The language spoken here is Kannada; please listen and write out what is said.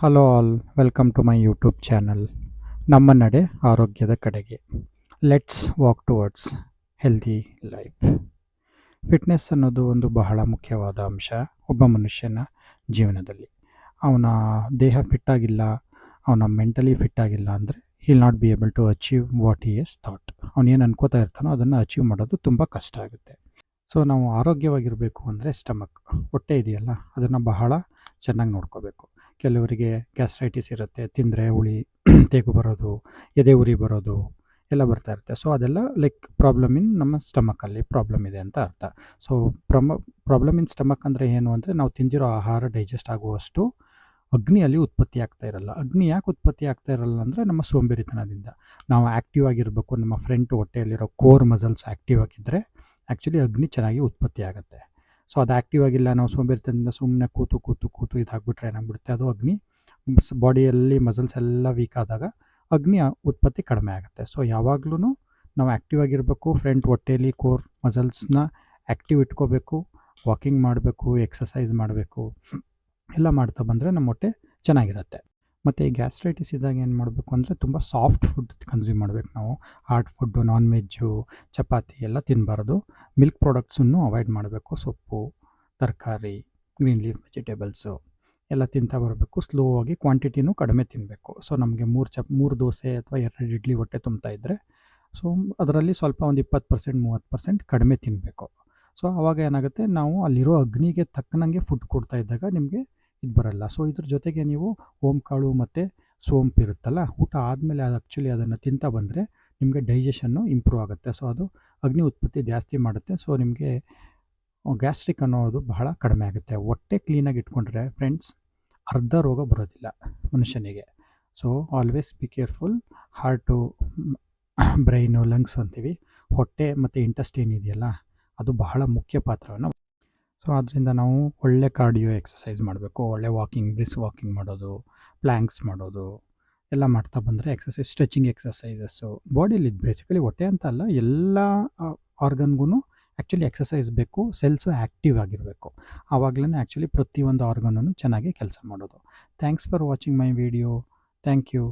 Hello all, welcome to my YouTube channel. ನಮ್ಮ ನಡೆ ಆರೋಗ್ಯದ ಕಡೆಗೆ. Let's walk towards healthy life. Fitness ಅನ್ನೋದು ಒಂದು ಬಹಳ ಮುಖ್ಯವಾದ ಅಂಶ ಒಬ್ಬ ಮನುಷ್ಯನ ಜೀವನದಲ್ಲಿ. ಅವನ ದೇಹ ಫಿಟ್ಟಾಗಿಲ್ಲ, ಅವನ ಮೆಂಟಲಿ ಫಿಟ್ಟಾಗಿಲ್ಲ ಅಂದರೆ he'll not be able to achieve what he is thought. ಅವನೇನು ಅನ್ಕೋತಾ ಇರ್ತಾನೋ ಅದನ್ನು ಅಚೀವ್ ಮಾಡೋದು ತುಂಬ ಕಷ್ಟ ಆಗುತ್ತೆ. ಸೊ ನಾವು ಆರೋಗ್ಯವಾಗಿರಬೇಕು ಅಂದರೆ ಸ್ಟಮಕ್, ಹೊಟ್ಟೆ ಇದೆಯಲ್ಲ, ಅದನ್ನು ಬಹಳ ಚೆನ್ನಾಗಿ ನೋಡ್ಕೋಬೇಕು. ಕೆಲವರಿಗೆ ಗ್ಯಾಸ್ಟ್ರೈಟಿಸ್ ಇರುತ್ತೆ, ತಿಂದರೆ ಹುಳಿ ತೇಗು ಬರೋದು, ಎದೆ ಉರಿ ಬರೋದು ಎಲ್ಲ ಬರ್ತಾ ಇರುತ್ತೆ. ಸೊ ಅದೆಲ್ಲ ಲೈಕ್ ಪ್ರಾಬ್ಲಮ್ ಇನ್ ನಮ್ಮ ಸ್ಟಮಕಲ್ಲಿ ಪ್ರಾಬ್ಲಮ್ ಇದೆ ಅಂತ ಅರ್ಥ. ಸೊ ಪ್ರಾಬ್ಲಮ್ ಇನ್ ಸ್ಟಮಕ್ ಅಂದರೆ ಏನು ಅಂದರೆ ನಾವು ತಿಂದಿರೋ ಆಹಾರ ಡೈಜೆಸ್ಟ್ ಆಗುವಷ್ಟು ಅಗ್ನಿಯಲ್ಲಿ ಉತ್ಪತ್ತಿ ಆಗ್ತಾ ಇರಲ್ಲ. ಅಗ್ನಿ ಯಾಕೆ ಉತ್ಪತ್ತಿ ಆಗ್ತಾ ಇರಲ್ಲ ಅಂದರೆ ನಮ್ಮ ಸೋಂಬೇರಿತನದಿಂದ. ನಾವು ಆ್ಯಕ್ಟಿವ್ ಆಗಿರಬೇಕು, ನಮ್ಮ ಫ್ರಂಟ್ ಹೊಟ್ಟೆಯಲ್ಲಿರೋ ಕೋರ್ ಮಸಲ್ಸ್ ಆ್ಯಕ್ಟಿವ್ ಆಗಿದ್ದರೆ ಆ್ಯಕ್ಚುಲಿ ಅಗ್ನಿ ಚೆನ್ನಾಗಿ ಉತ್ಪತ್ತಿ ಆಗುತ್ತೆ. ಸೊ ಅದು ಆ್ಯಕ್ಟಿವ್ ಆಗಿಲ್ಲ, ನಾವು ಸೋಂಬೇರಿತನದಿಂದ ಸುಮ್ಮನೆ ಕೂತು ಕೂತು ಕೂತು ಇದಾಗ್ಬಿಟ್ರೆ ಏನಾಗ್ಬಿಡುತ್ತೆ, ಅದು ಅಗ್ನಿ ಬಾಡಿಯಲ್ಲಿ ಮಸಲ್ಸ್ ಎಲ್ಲ ವೀಕ್ ಆದಾಗ ಅಗ್ನಿ ಉತ್ಪತ್ತಿ ಕಡಿಮೆ ಆಗುತ್ತೆ. ಸೊ ಯಾವಾಗಲೂ ನಾವು ಆ್ಯಕ್ಟಿವ್ ಆಗಿರಬೇಕು, ಫ್ರಂಟ್ ಹೊಟ್ಟೆಯಲ್ಲಿ ಕೋರ್ ಮಸಲ್ಸ್ನ ಆ್ಯಕ್ಟಿವ್ ಇಟ್ಕೋಬೇಕು, ವಾಕಿಂಗ್ ಮಾಡಬೇಕು, ಎಕ್ಸಸೈಸ್ ಮಾಡಬೇಕು. ಎಲ್ಲ ಮಾಡ್ತಾ ಬಂದರೆ ನಮ್ಮ ಹೊಟ್ಟೆ ಚೆನ್ನಾಗಿರುತ್ತೆ. ಮತ್ತು ಈ ಗ್ಯಾಸ್ಟ್ರೈಟಿಸ್ ಇದ್ದಾಗ ಏನು ಮಾಡಬೇಕು ಅಂದರೆ ತುಂಬ ಸಾಫ್ಟ್ ಫುಡ್ ಕನ್ಸ್ಯೂಮ್ ಮಾಡಬೇಕು ನಾವು. Hard food, non veg, chapati ಎಲ್ಲ ತಿನ್ನಬಾರ್ದು. ಮಿಲ್ಕ್ ಪ್ರಾಡಕ್ಟ್ಸನ್ನು ಅವಾಯ್ಡ್ ಮಾಡಬೇಕು. ಸೊಪ್ಪು, ತರಕಾರಿ, ಗ್ರೀನ್ ಲೀಫ್ ವೆಜಿಟೇಬಲ್ಸು ಎಲ್ಲ ತಿಂತಾ ಬರಬೇಕು. ಸ್ಲೋ ಆಗಿ ಕ್ವಾಂಟಿಟಿನೂ ಕಡಿಮೆ ತಿನ್ನಬೇಕು. ಸೊ ನಮಗೆ ಮೂರು ದೋಸೆ ಅಥವಾ 2 ಇಡ್ಲಿ ಹೊಟ್ಟೆ ತುಂಬ್ತಾ ಇದ್ದರೆ, ಸೊ ಅದರಲ್ಲಿ ಸ್ವಲ್ಪ ಒಂದು 20% 30% ಕಡಿಮೆ ತಿನ್ನಬೇಕು. ಸೊ ಆವಾಗ ಏನಾಗುತ್ತೆ, ನಾವು ಅಲ್ಲಿರೋ ಅಗ್ನಿಗೆ ತಕ್ಕನಂಗೆ ಫುಡ್ ಕೊಡ್ತಾ ಇದ್ದಾಗ ನಿಮಗೆ ಇದು ಬರಲ್ಲ. ಸೊ ಇದ್ರ ಜೊತೆಗೆ ನೀವು ಓಂಕಾಳು ಮತ್ತು ಸೋಂಪು ಇರುತ್ತಲ್ಲ, ಊಟ ಆದಮೇಲೆ ಅದು ಆ್ಯಕ್ಚುಲಿ ಅದನ್ನು ತಿಂತಾ ಬಂದರೆ ನಿಮಗೆ ಡೈಜೆಷನ್ನು ಇಂಪ್ರೂವ್ ಆಗುತ್ತೆ. ಸೊ ಅದು ಅಗ್ನಿ ಉತ್ಪತ್ತಿ ಜಾಸ್ತಿ ಮಾಡುತ್ತೆ. ಸೊ ನಿಮಗೆ ಗ್ಯಾಸ್ಟ್ರಿಕ್ ಅನ್ನೋದು ಬಹಳ ಕಡಿಮೆ ಆಗುತ್ತೆ. ಹೊಟ್ಟೆ ಕ್ಲೀನಾಗಿ ಇಟ್ಕೊಂಡ್ರೆ ಫ್ರೆಂಡ್ಸ್, ಅರ್ಧ ರೋಗ ಬರೋದಿಲ್ಲ ಮನುಷ್ಯನಿಗೆ. So always be careful. Heart, brain, lungs ಅಂತೀವಿ, ಹೊಟ್ಟೆ ಮತ್ತು ಇಂಟೆಸ್ಟೈನ್ ಇದೆಯಲ್ಲ, ಅದು ಬಹಳ ಮುಖ್ಯ ಪಾತ್ರವನ್ನು. ಸೊ ಆದ್ದರಿಂದ ನಾವು ಒಳ್ಳೆ ಕಾರ್ಡಿಯೋ ಎಕ್ಸಸೈಸ್ ಮಾಡಬೇಕು. ಒಳ್ಳೆ ವಾಕಿಂಗ್, ಬ್ರಿಸ್ ವಾಕಿಂಗ್ ಮಾಡೋದು, ಪ್ಲ್ಯಾಂಕ್ಸ್ ಮಾಡೋದು ಎಲ್ಲ ಮಾಡ್ತಾ ಬಂದರೆ, ಎಕ್ಸಸೈಸ್, ಸ್ಟ್ರೆಚಿಂಗ್ ಎಕ್ಸಸೈಸಸ್ಸು ಬಾಡಿಯಲ್ಲಿ ಬೇಸಿಕಲಿ ಹೊಟ್ಟೆ ಅಂತ ಅಲ್ಲ, ಎಲ್ಲ ಆರ್ಗನ್ಗೂ ಆ್ಯಕ್ಚುಲಿ ಎಕ್ಸಸೈಸ್ ಬೇಕು. ಸೆಲ್ಸು ಆ್ಯಕ್ಟಿವ್ ಆಗಿರಬೇಕು. ಆವಾಗಲೇ ಆ್ಯಕ್ಚುಲಿ ಪ್ರತಿಯೊಂದು ಆರ್ಗನೂ ಚೆನ್ನಾಗಿ ಕೆಲಸ ಮಾಡೋದು. Thanks for watching my video. Thank you.